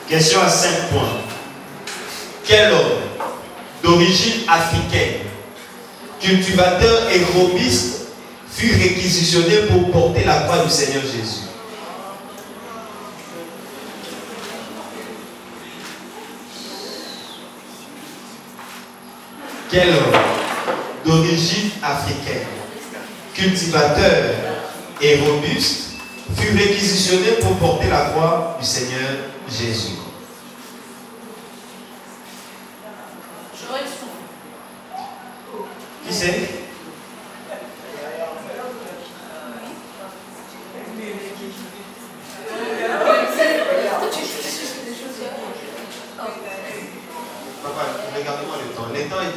Question à 5 points. Quel homme d'origine africaine, cultivateur et robiste, fut réquisitionné pour porter la croix du Seigneur Jésus? Quel homme d'origine africaine, cultivateur et robuste, fut réquisitionné pour porter la croix du Seigneur Jésus? Qui c'est? Papa, regardez-moi le temps. Le temps est...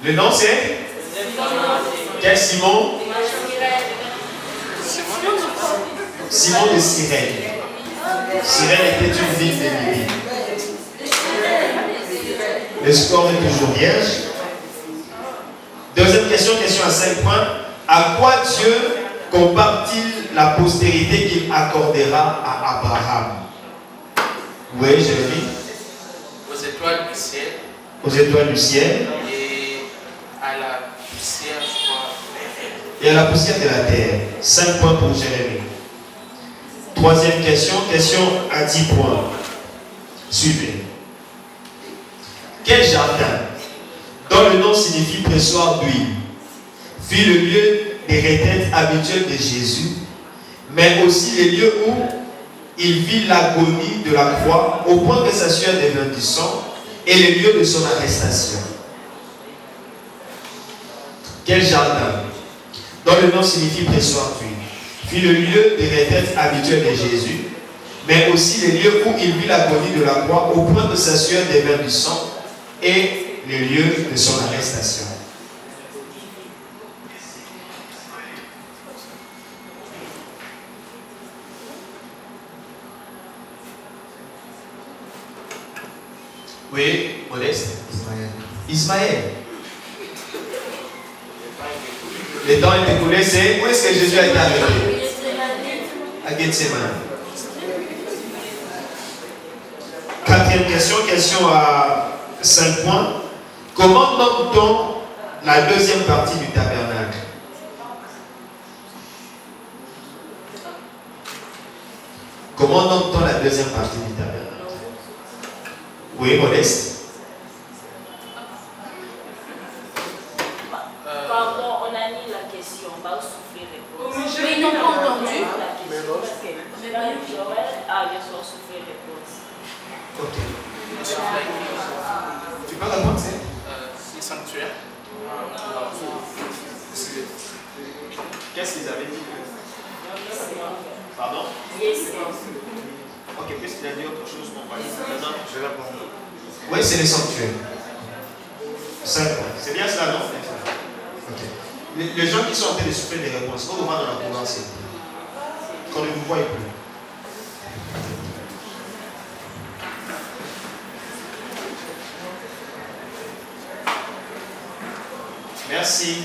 Le nom c'est? Quel Simon? Simon de Cyrène. Cyrène était une ville de Libye. Le score est toujours vierge. Deuxième question, question à 5 points. À quoi Dieu compare-t-il la postérité qu'il accordera à Abraham? Oui, Jérémie. Aux étoiles du ciel. Aux étoiles du ciel. Et à la poussière, je crois. Et à la poussière de la terre. 5 points pour Jérémie. Troisième question, question à 10 points. Suivez. Quel jardin, dont le nom signifie pressoir d'huile, fut le lieu des retraites habituelles de Jésus, mais aussi les lieux où il vit l'agonie de la croix au point que sa sueur devint du sang, et les lieux de son arrestation? Quel jardin, dont le nom signifie pressoir d'huile, fut le lieu des retraites habituelles de Jésus, mais aussi les lieux où il vit l'agonie de la croix au point que sa sueur devint du sang, et les lieux de son arrestation? Oui, Modeste. Ismaël. Le temps est écoulé, c'est où est-ce que Jésus a été arrêté? À Gethsemane. Quatrième question, question à 5 points. Comment nomme-t-on la deuxième partie du tabernacle? Comment nomme-t-on la deuxième partie du tabernacle? Oui, Modeste. Pardon, on a mis la question. On va souffler réponse. Mais ils n'ont pas entendu la question. Ah, bien sûr, souffler réponse. Ok. Tu peux répondre, c'est? Le sanctuaire. Qu'est-ce qu'ils avaient dit? Pardon? Ok, puisqu'il a dit autre chose, on va dire. Maintenant, je vais répondre. Oui, c'est les sanctuaires. 5 points. C'est bien cela, non? Ok. Les gens qui sont en train de souffler des réponses, qu'on va dans la province, qu'on ne vous voit plus. Merci.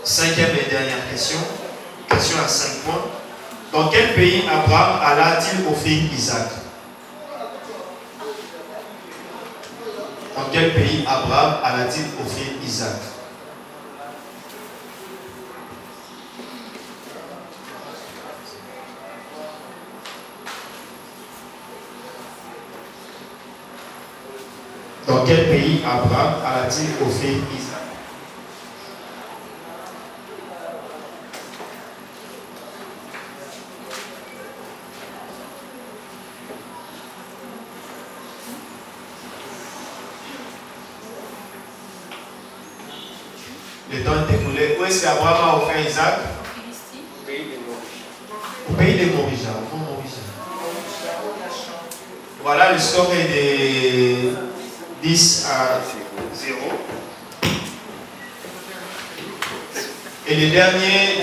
5e et dernière question. Question à 5 points. Dans quel pays Abraham alla-t-il offrir Isaac? Dans quel pays Abraham alla-t-il offrir Isaac? Dans quel pays Abraham alla-t-il offrir Isaac? Le temps est écoulé. Où est-ce qu'Abraham a offert Isaac? Au pays des Morija. Voilà, le score est de 10 à 0. Et le dernier,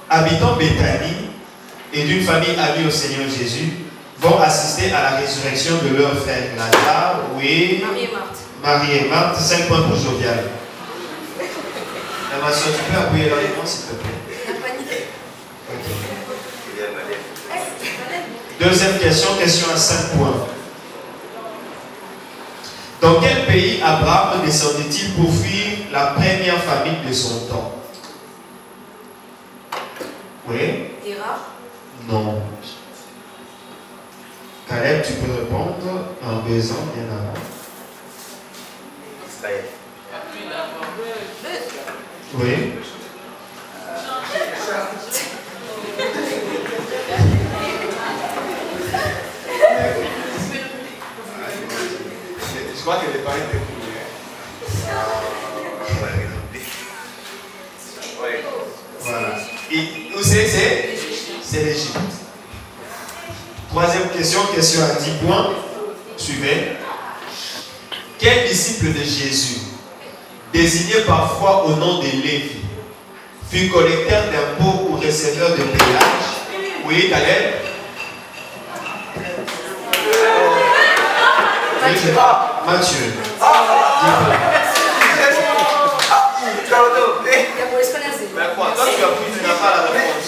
habitant Béthanie et d'une famille amie au Seigneur Jésus, vont assister à la résurrection de leur frère Lazare, oui, Marie et Marthe. 5 points pour Jovial. La nation, tu peux appuyer la réponse, s'il te plaît. Deuxième question, question à 5 points. Dans quel pays Abraham descendait-il pour fuir la première famine de son temps? Oui? Terra. Non. Caleb, tu peux répondre en baisant bien avant. Israël. Oui. Je crois que les parents étaient cool. Voilà. Et où c'est l'Égypte. Troisième question, question à 10 points. Suivez. Quel disciple de Jésus, désigné parfois au nom de Lévi, fut collecteur d'impôts ou receveur de péage? Oui, Caleb? Matthieu. Mais quoi? Toi, tu as pris, tu n'as pas la réponse.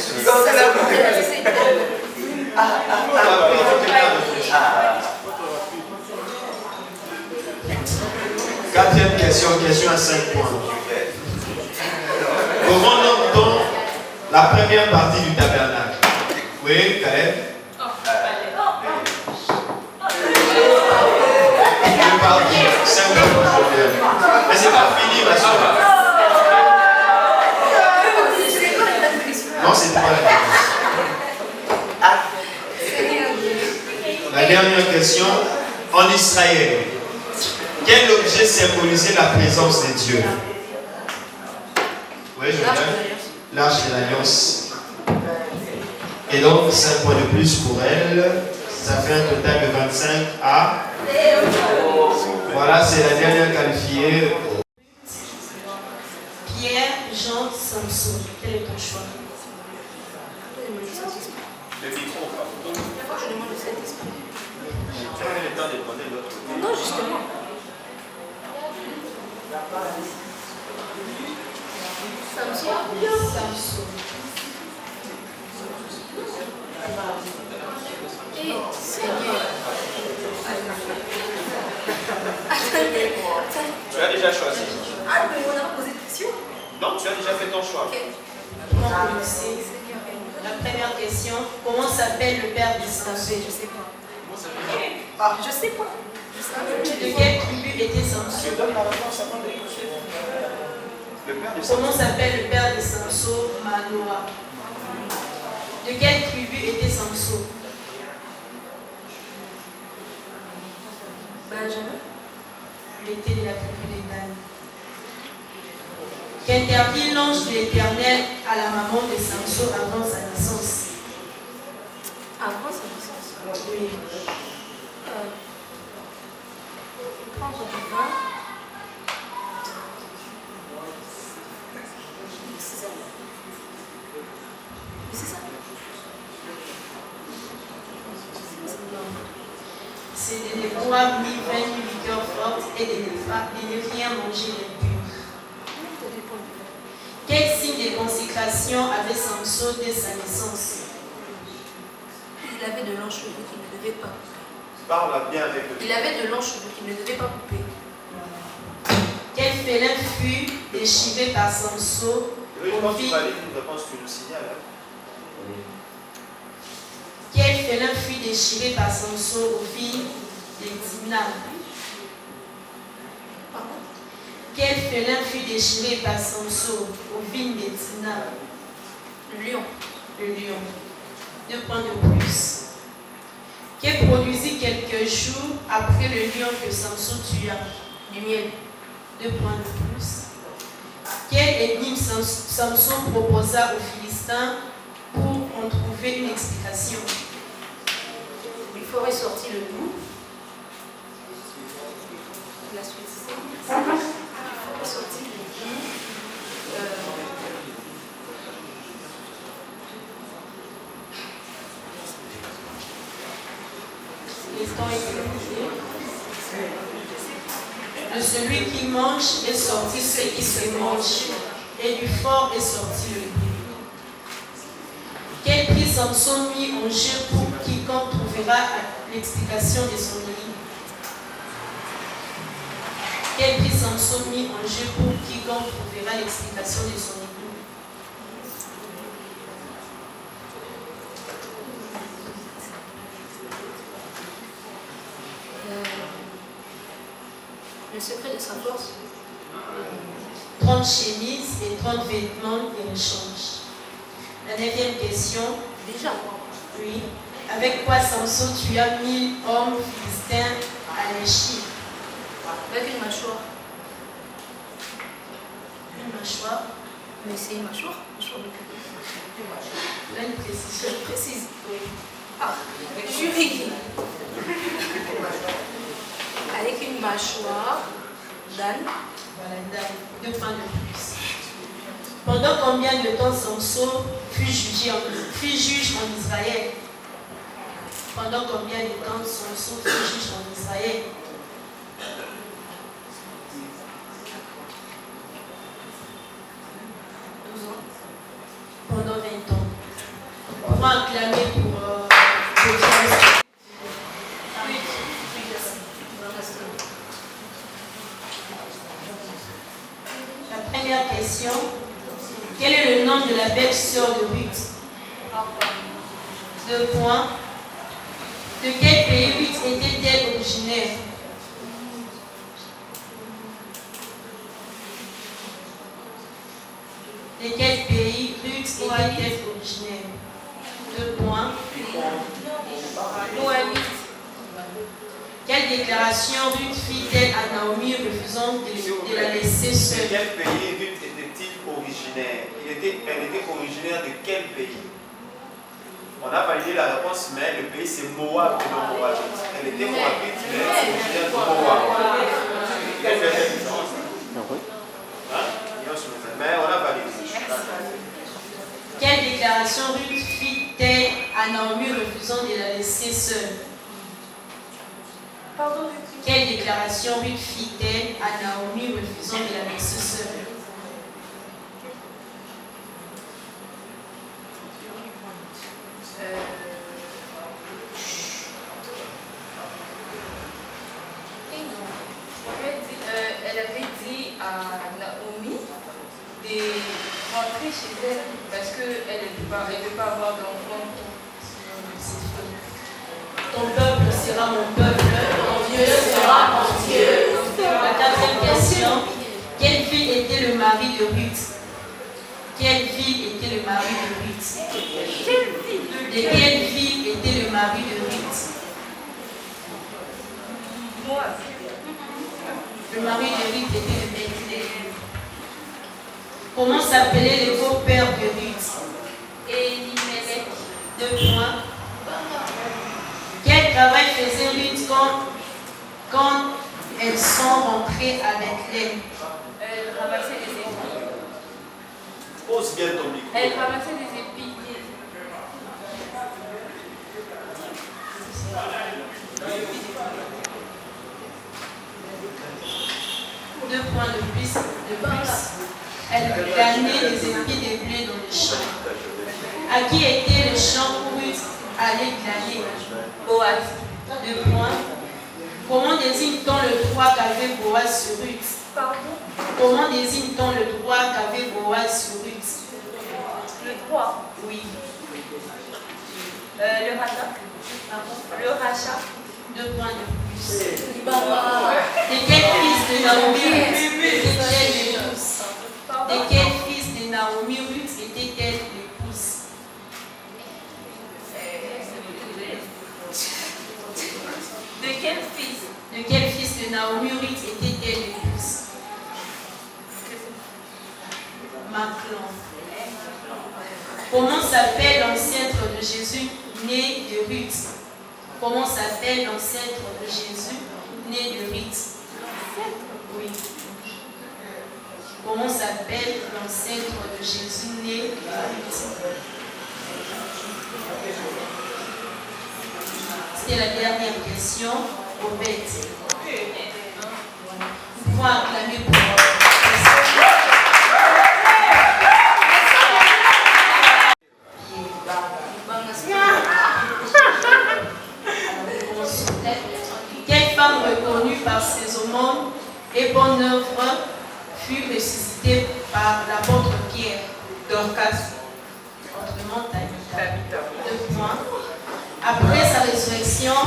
Quatrième question, question à 5 points. Comment nomme-t-on la première partie du tabernacle? Oui, Caleb? Je parle de 5 points. Mais c'est pas fini, ma soeur. Non, c'est pas la réponse. La dernière question. En Israël, quel objet symbolisait la présence de Dieu? Oui, je regarde. L'arche de l'Alliance. Et donc, 5 points de plus pour elle. Ça fait un total de 25 à... Voilà, c'est la dernière qualifiée. Pierre, Jean, Samson. Quel est ton choix? Le micro, pas. La fois que je demande le Saint-Esprit. Tu as le temps de demander l'autre. Non, justement. Samson. Et Seigneur. Tu as déjà choisi. Ah, mais on a posé de questions. Non, tu as déjà fait ton choix. Ok. Comment commencer? La première question, comment s'appelle le père d'Israël? Je sais pas. Ah, je sais pas. De quelle tribu était Samson? Tu donnes la réponse avant de l'écouter. Le père de Comment s'appelle le père de Samson? Manoah. De quelle tribu était Samson? Benjamin. Il était de la tribu des Dan. Qu'interdit l'ange de l'Éternel à la maman de Samson avant sa naissance? Avant sa naissance. Oui. Prendre du vin. C'est ça. C'est de ne boire ni vin ni liqueur forte et de ne rien manger d'impur. Quel signe de consécration avait Samson dès sa naissance? Il avait de longs cheveux qu'il ne devait pas couper. Parle bien avec le. Il avait de longs cheveux qu'il ne devait pas couper. Quel félin fut déchivé par Samson Oui, je aux pense que tu filles? vas lire une réponse, tu nous signales. Quel félin fut déchivé par Samson aux filles de Timna? Quel félin fut déchiré par Samson aux vignes de Timna? Le lion. Le lion. 2 points de plus. Qui produisit quelques jours après le lion que Samson tua? Du miel. 2 points de plus. Quel énigme Samson proposa aux Philistins pour en trouver une explication? Il ferait sortir le loup. La suite, c'est il ferait sortir le loup. L'instant est terminé. De celui qui mange est sorti ce qui se mange, et du fort est sorti le bruit. Quel prix Samson mit en jeu pour quiconque trouve trouvera l'explication de son énigme? Quel prix Samson mis en jeu pour quiconque trouvera l'explication de son énigme? Le secret de sa force. 30 chemises et 30 vêtements de rechange. La 9e question. Déjà. Oui. Avec quoi Samson tua 1000 hommes philistins à l'échine? Avec une mâchoire. Une mâchoire. Mais c'est une mâchoire. Mâchoire de queue. Là, une précision. Je précise. Oui. Ah, juridique. Avec une mâchoire d'âne. Voilà, d'âne. 2 points de plus. Pendant combien de temps Samson fut juge en Israël? Pendant combien de temps Samson fut juge en Israël? Pendant 20 ans. On va acclamer pour La première question. Quel est le nom de la belle sœur de Ruth? 2 points. De quel pays Ruth était-elle originaire? De quel pays Ruth était-elle originaire? 2 points. Quelle déclaration Ruth fit-elle à Naomi refusant de la laisser seule? De quel pays Ruth était-il originaire? Elle était originaire de quel pays? On a validé la réponse, mais le pays c'est Moab et non Moabite. Elle était Moabite, mais originaire de Moab. Elle fait la différence. Mais on a validé. Quelle déclaration Ruth fit-elle à Naomi refusant de la laisser seule? Pardon. Quelle déclaration Ruth fit-elle à Naomi refusant de la laisser seule? Elle avait dit à Naomi de rentrer chez elle parce qu'elle ne veut pas avoir d'enfant. Ton peuple sera mon peuple, ton Dieu sera mon Dieu. La 4e question. Quelle ville était le mari de Ruth? Quelle ville était le mari de Ruth? De quelle ville était le mari de Ruth? Moi. Le mari de Ruth était de Bethléem. Comment s'appelait le beau-père de Ruth? Elimelech. 2 points. Quel travail faisait Ruth quand elles sont rentrées à Bethléem? Elle ramassait des épis. Pose bien ton micro. Elle ramassait des épis. 2 points de plus. Elle planait les épis de blé dans le champ. À qui était le champ où Ruth allait glaner? Boaz. 2 points. Comment désigne-t-on le droit qu'avait Boaz sur Ruth? Pardon? Comment désigne-t-on le droit qu'avait Boaz sur Ruth? Le droit. Oui. Le rachat. Le rachat. 2 points de plus. De quel fils de Naomi était-elle l'épouse? De quel fils de Naomi Ruth était-elle l'épouse? De quel fils? De quel fils de Naomi Ruth était-elle l'épouse? Maclon. Comment s'appelle l'ancêtre de Jésus né de Ruth? Comment s'appelle l'ancêtre de Jésus né de Ruth? Oui. Comment s'appelle l'ancêtre de Jésus né de Ruth? C'était la dernière question. Obed. Nous pouvons acclamer pour et bonne œuvre fut ressuscité par l'apôtre Pierre, Dorcas, autrement Tabitha. Tabitha. 2 points. Après sa résurrection,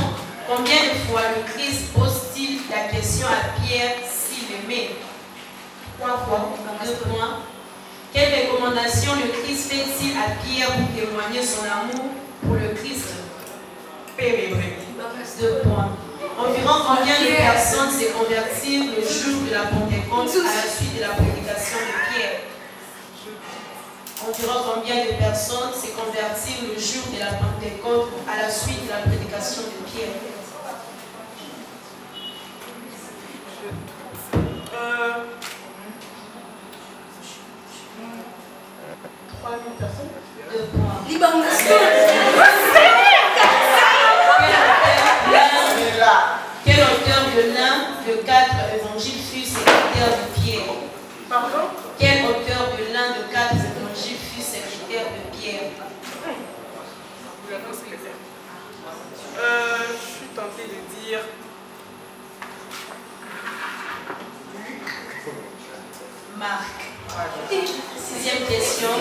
combien de fois le Christ pose-t-il la question à Pierre s'il aimait? 3 fois. 2 points. Quelle recommandation le Christ fait-il à Pierre pour témoigner son amour pour le Christ? 2 points. Environ combien de personnes se convertirent le jour de la Pentecôte à la suite de la prédication de Pierre? Environ combien de personnes se convertirent le jour de la Pentecôte à la suite de la prédication de Pierre? 3000 personnes. 2 points. Quel auteur de l'un de 4 évangiles fut secrétaire de Pierre? Pardon? Quel auteur de l'un de 4 évangiles fut secrétaire de Pierre? Je suis tentée de dire Marc. 6e question.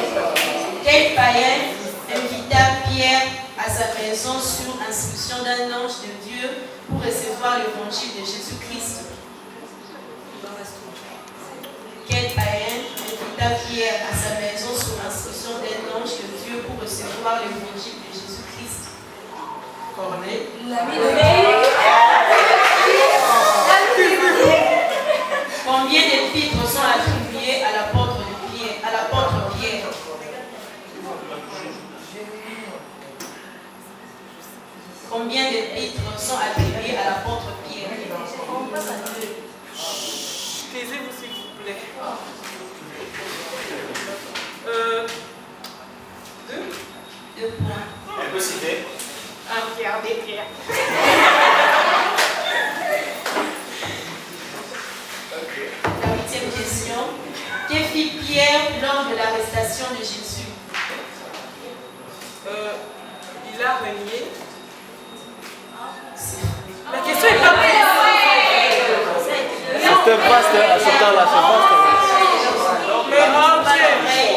Quel païen invita Pierre à sa maison sur instruction d'un ange de Dieu pour recevoir l'évangile de Jésus-Christ? Quel païen invita Pierre à sa maison sur instruction d'un ange de Dieu pour recevoir l'évangile de Jésus-Christ? Corneille. Combien d'épîtres sont attribués à l'apôtre Pierre? Combien d'épîtres sont attribués à l'apôtre Pierre? Taisez-vous s'il vous plaît. 2 points. Elle peut citer. Regardez Pierre. La 8e question. Que fit Pierre lors de l'arrestation de Jésus? Il a renié. La question est pas C'était vaste à ce temps-là, c'est vaste. Mais mon Dieu.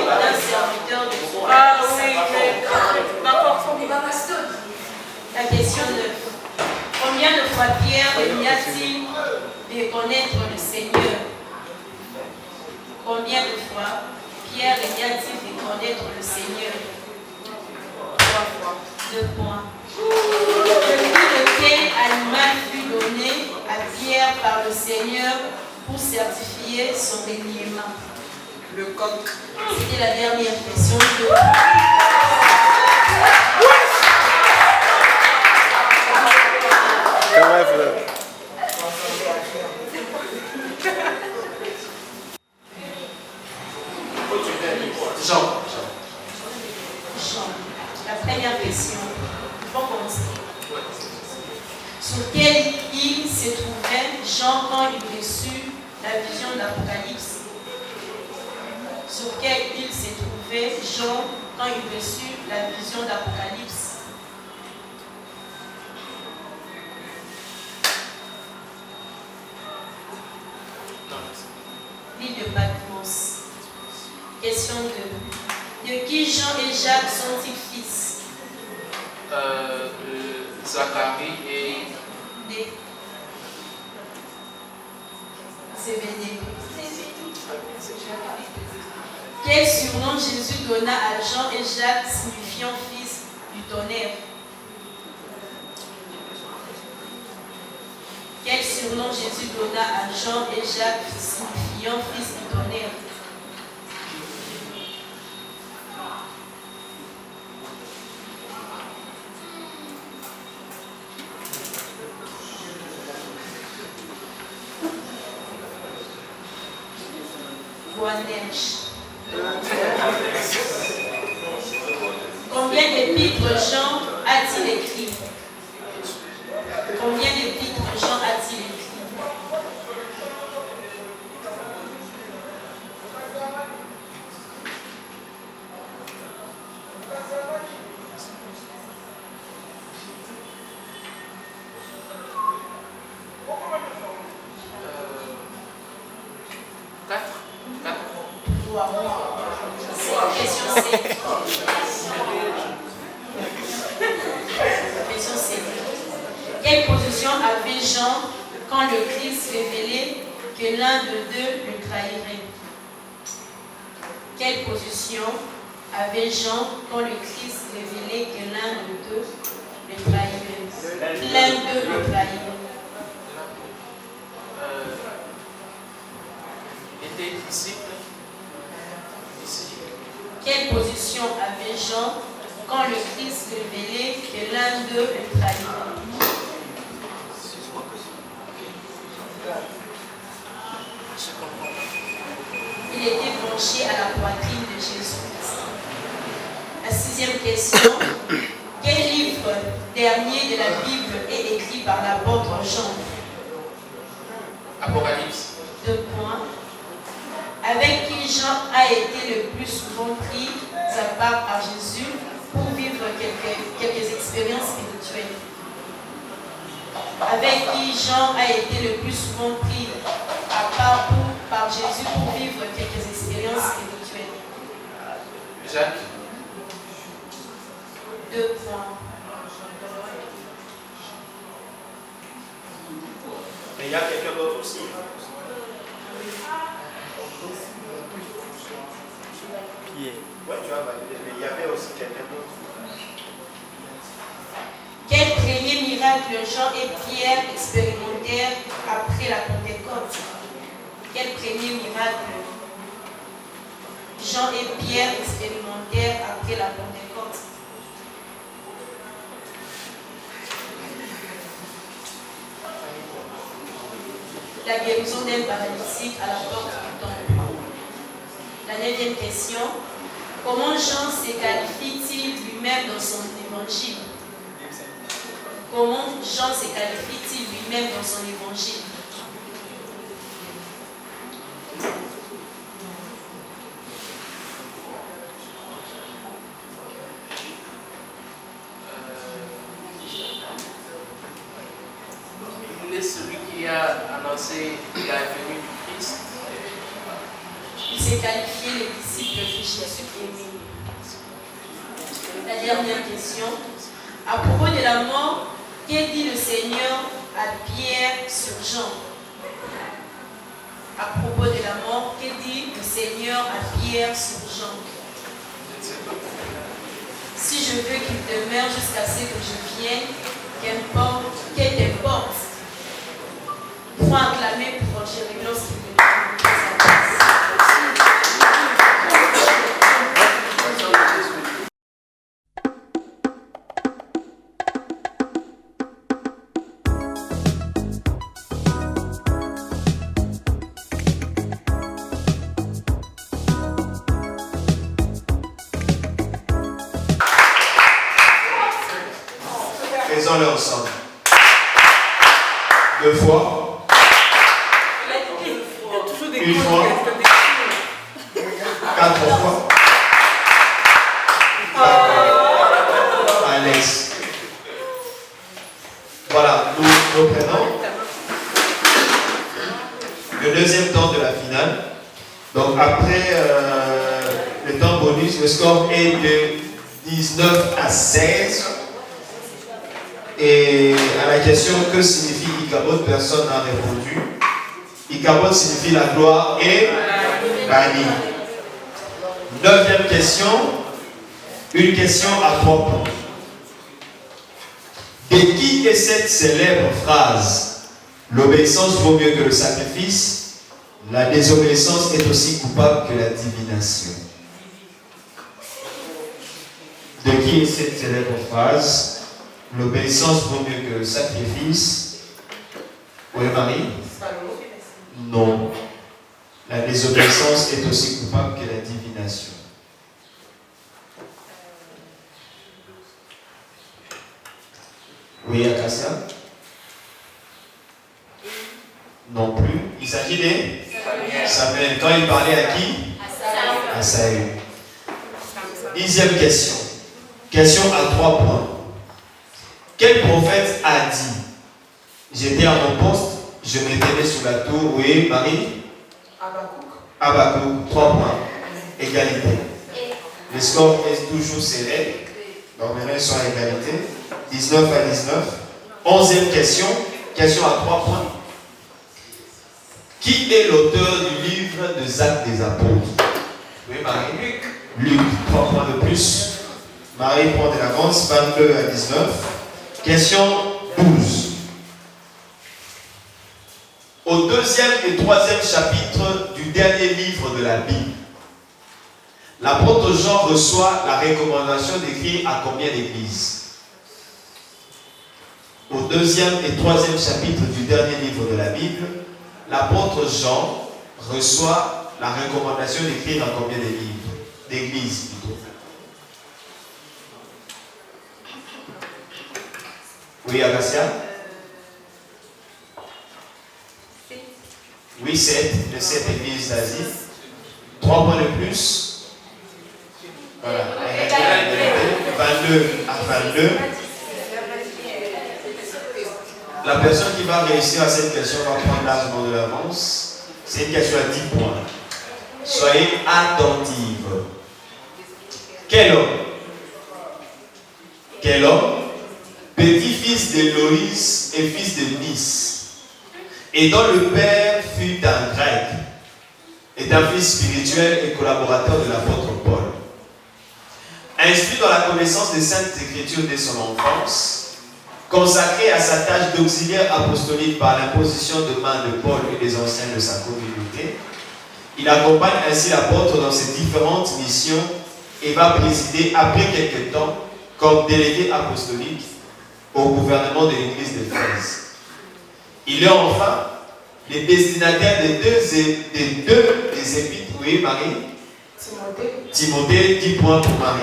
D'un serviteur de Dieu. Ah oui, mais d'accord. La question 9. Combien de fois Pierre renia-t-il de connaître le Seigneur? Combien de fois Pierre renia-t-il de connaître le Seigneur? 3 fois. 2 points. Le coup de quel animal fut donné à Pierre par le Seigneur pour certifier son reniement? Le coq. C'était la dernière question. Jean. Jean. La première question. Bon commencer. Sur quelle île se trouvait Jean quand il reçut la vision de l'Apocalypse? Sur quelle île se trouvait Jean quand il reçut la vision de l'Apocalypse? L'île de Patmos. Question 2. De qui Jean et Jacques sont-ils fils? De Zacharie et Zébédée. Quel surnom Jésus donna à Jean et Jacques signifiant fils du tonnerre? Quel surnom Jésus donna à Jean et Jacques signifiant fils du tonnerre? Boanerges. Combien d'épîtres Jean a-t-il écrit? Combien d'épîtres Jean a-t-il écrit? Question C. Question C. Quelle position avait Jean quand le Christ révélait que l'un de deux le trahirait? Quelle position avait Jean quand le Christ révélait que l'un de deux le trahirait? L'un d'eux le trahirait. Était disciple. Quelle position avait Jean quand le Christ révélait que l'un d'eux le trahirait? Il était penché à la poitrine de Jésus-Christ. La 6e question. Quel livre dernier de la Bible est écrit par l'apôtre Jean? Apocalypse. 2 points. Avec qui Jean a été le plus souvent pris à part par Jésus pour vivre quelques expériences spirituelles. Avec qui Jean a été le plus souvent pris à part par Jésus pour vivre quelques expériences spirituelles. Jacques. 2 points. Mais il y a quelqu'un d'autre aussi. Pierre. Oui, tu as validé, mais il y avait aussi quelqu'un d'autre. Quel premier miracle Jean et Pierre expérimentèrent après la Pentecôte? Quel premier miracle Jean et Pierre expérimentèrent après la Pentecôte? La guérison d'un paralytique à la porte du temple. La 9e question. Comment Jean se qualifie-t-il lui-même dans son évangile? Comment Jean se qualifie-t-il lui-même dans son évangile? Il est celui qui a annoncé la venue du Christ. Il s'est qualifié les disciples de Jésus-Christ. La dernière question. À propos de la mort, que dit le Seigneur à Pierre sur Jean? À propos de la mort, que dit le Seigneur à Pierre sur Jean? Si je veux qu'il demeure jusqu'à ce que je vienne, qu'importe, il faut acclamer pour Jérémie lorsqu'il me sa place. Faisons-le ensemble. 2 fois. Une fois. 4 fois. Alex. Voilà, nous prenons le deuxième temps de la finale. Donc après le temps bonus, le score est de 19 à 16. Et à la question que signifie Ichabod, personne n'a répondu. Ichabod signifie la gloire est bannie. 9e question, une question à 3 points. De qui est cette célèbre phrase? L'obéissance vaut mieux que le sacrifice, la désobéissance est aussi coupable que la divination. De qui est cette célèbre phrase? L'obéissance vaut mieux que le sacrifice. Oui, Marie? Non. La désobéissance est aussi coupable que la divination. Oui, Akassia? Non plus. Il s'agit de Samuel. Quand il parlait à qui? À Saül. 10e question. Question à 3 points. Quel prophète a dit? J'étais à mon poste, je m'étendais sur la tour. Oui, Marie? Habakkuk. 3 points. égalité. Le score est toujours serré. Donc maintenant ils sont à égalité. 19 à 19. 11e question. Question à 3 points. Qui est l'auteur du livre des Actes des Apôtres? Oui, Marie. Luc, 3 points de plus. Marie prend de l'avance, 22 à 19. Question 12. Au 2e et 3e chapitre du dernier livre de la Bible, l'apôtre Jean reçoit la recommandation d'écrire à combien d'églises? Au 2e et 3e chapitre du dernier livre de la Bible, l'apôtre Jean reçoit la recommandation d'écrire à combien d'églises plutôt? Oui, Agassia? Oui, 7. Les 7 églises d'Asie. 3 points de plus. Voilà. 22 à 22. La personne qui va réussir à cette question va prendre largement de l'avance. C'est une question à 10 points. Soyez attentifs. Quel homme? Quel homme? Petit-fils de Loïs et fils de Nis, et dont le père fut un grec, est un fils spirituel et collaborateur de l'apôtre Paul. Instruit dans la connaissance des Saintes Écritures dès son enfance, consacré à sa tâche d'auxiliaire apostolique par l'imposition de main de Paul et des anciens de sa communauté, il accompagne ainsi l'apôtre dans ses différentes missions et va présider après quelque temps comme délégué apostolique au gouvernement de l'église d'Éphèse. Il est enfin le destinataire des deux des épîtres. Oui, Marie? Timothée, 10 points pour Marie.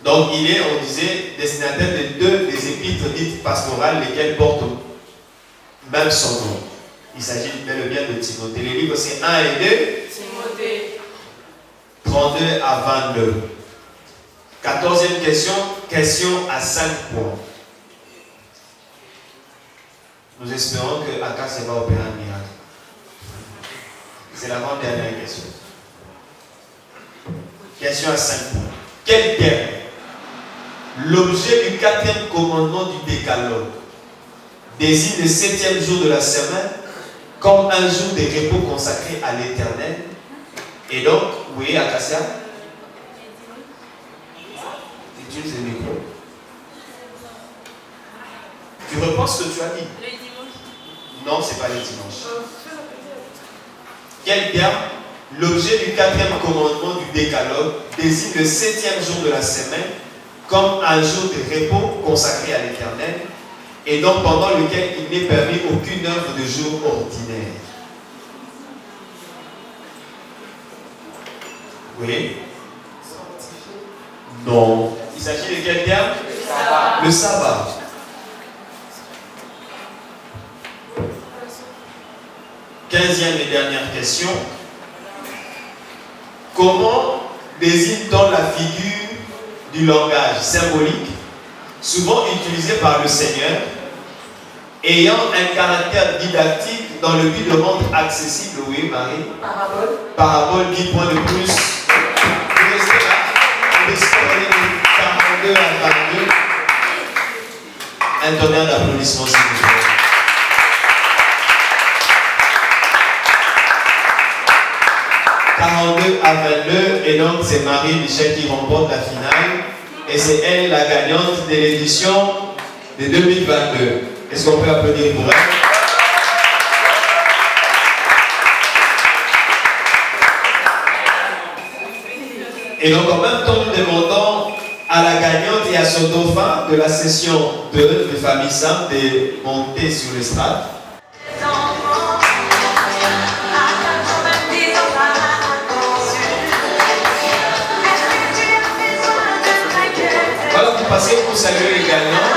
Donc il est, on disait, destinataire de deux des épîtres dites pastorales, lesquelles portent même son nom. Il s'agit bel et bien de Timothée. Les livres, c'est 1 et 2. Timothée. 32 à 22. 14e question, question à 5 points. Nous espérons que Akas va opérer un miracle. C'est l'avant-dernière question. Question à 5 points. Quel terme, l'objet du 4e commandement du décalogue, désigne le 7e jour de la semaine comme un jour de repos consacré à l'Éternel? Et donc, oui, Akassia? Utilise le micro. Tu reprends ce que tu as dit? Le dimanche. Non, ce n'est pas le dimanche. Quel terme, l'objet du 4e commandement du décalogue, désigne le 7e jour de la semaine comme un jour de repos consacré à l'Éternel et donc pendant lequel il n'est permis aucune œuvre de jour ordinaire? Oui? Non. Il s'agit de quel terme? Le sabbat. Le sabbat. 15e et dernière question. Comment désigne-t-on la figure du langage symbolique, souvent utilisé par le Seigneur, ayant un caractère didactique dans le but de rendre accessible, oui, Marie? Parabole. Parabole, 10 points de plus. Vous restez là. Vous restez de 42 à 22. Un tonnerre d'applaudissements, s'il vous plaît. « 42 à 22, et donc c'est Marie-Michel qui remporte la finale, et c'est elle la gagnante de l'édition de 2022. Est-ce qu'on peut applaudir pour elle? Et donc en même temps, nous demandons à la gagnante et à son dauphin de la session 2 de Famille Simple de monter sur l'estrade. Voilà, vous passez pour saluer les gagnants.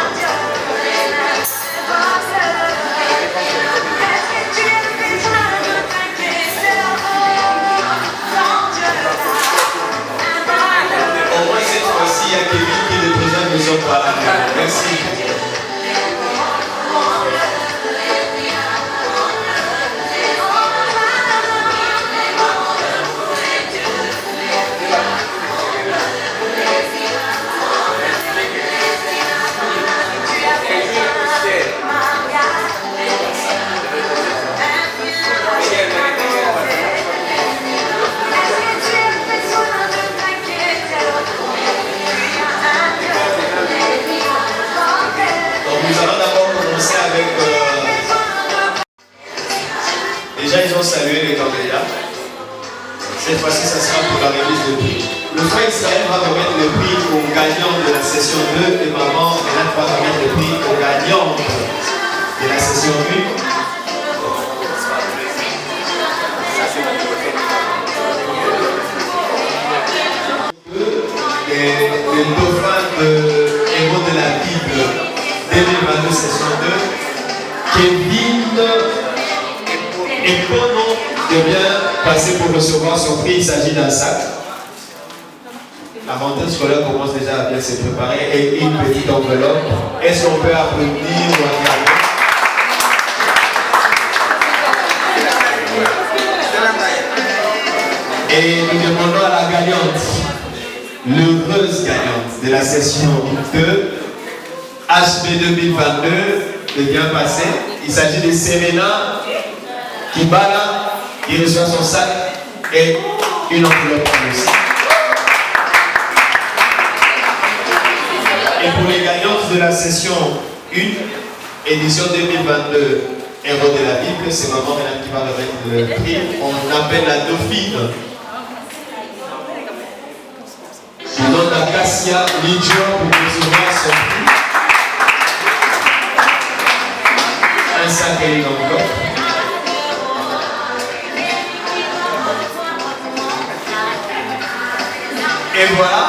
Au moins cette fois-ci, il y a Kevin qui est le président de son parlement. Merci. Déjà, ils ont salué les candidats. Cette fois-ci, ça sera pour la remise de prix. Le frère Israël va remettre le prix au gagnant de la session 2 et maman Hélène va remettre le prix au gagnant de la session 1. Le dauphin de héros de la Bible 2022 session 2, Kevin Epono devient passer pour recevoir son prix. Il s'agit d'un sac. La rentrée scolaire commence déjà à bien se préparer et une petite enveloppe. Est-ce qu'on peut applaudir ou acclamer? Et nous demandons à la gagnante, l'heureuse gagnante de la session 2, HB 2022, de bien passer. Il s'agit de Serena Kibala, qui reçoit son sac et une enveloppe aussi. Et pour les gagnantes de la session 1, édition 2022, héros de la Bible, c'est maman Hélène qui va remettre le prix. On appelle la dauphine. Je donne à Cassia Lidjo pour recevoir son prix. Un sac et une enveloppe. Et voilà.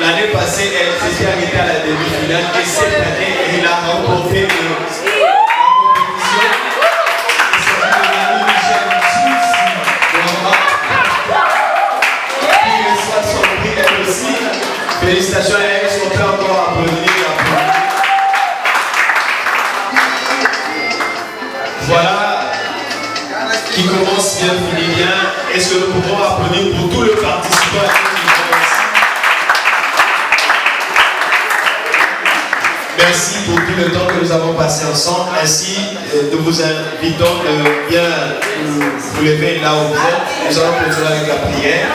L'année passée, elle s'était arrêtée à la demi-finale et cette année, elle a remporté la compétition. Il s'agit de Marie-Michel Sousi, qui reçoit son prix elle aussi. Félicitations à elle, on peut encore applaudir. Voilà qui commence bien, finit bien. Est-ce que nous pouvons applaudir pour tous les participants? Merci pour tout le temps que nous avons passé ensemble. Ainsi, nous vous invitons de bien vous lever là où vous êtes. Nous allons continuer avec la prière.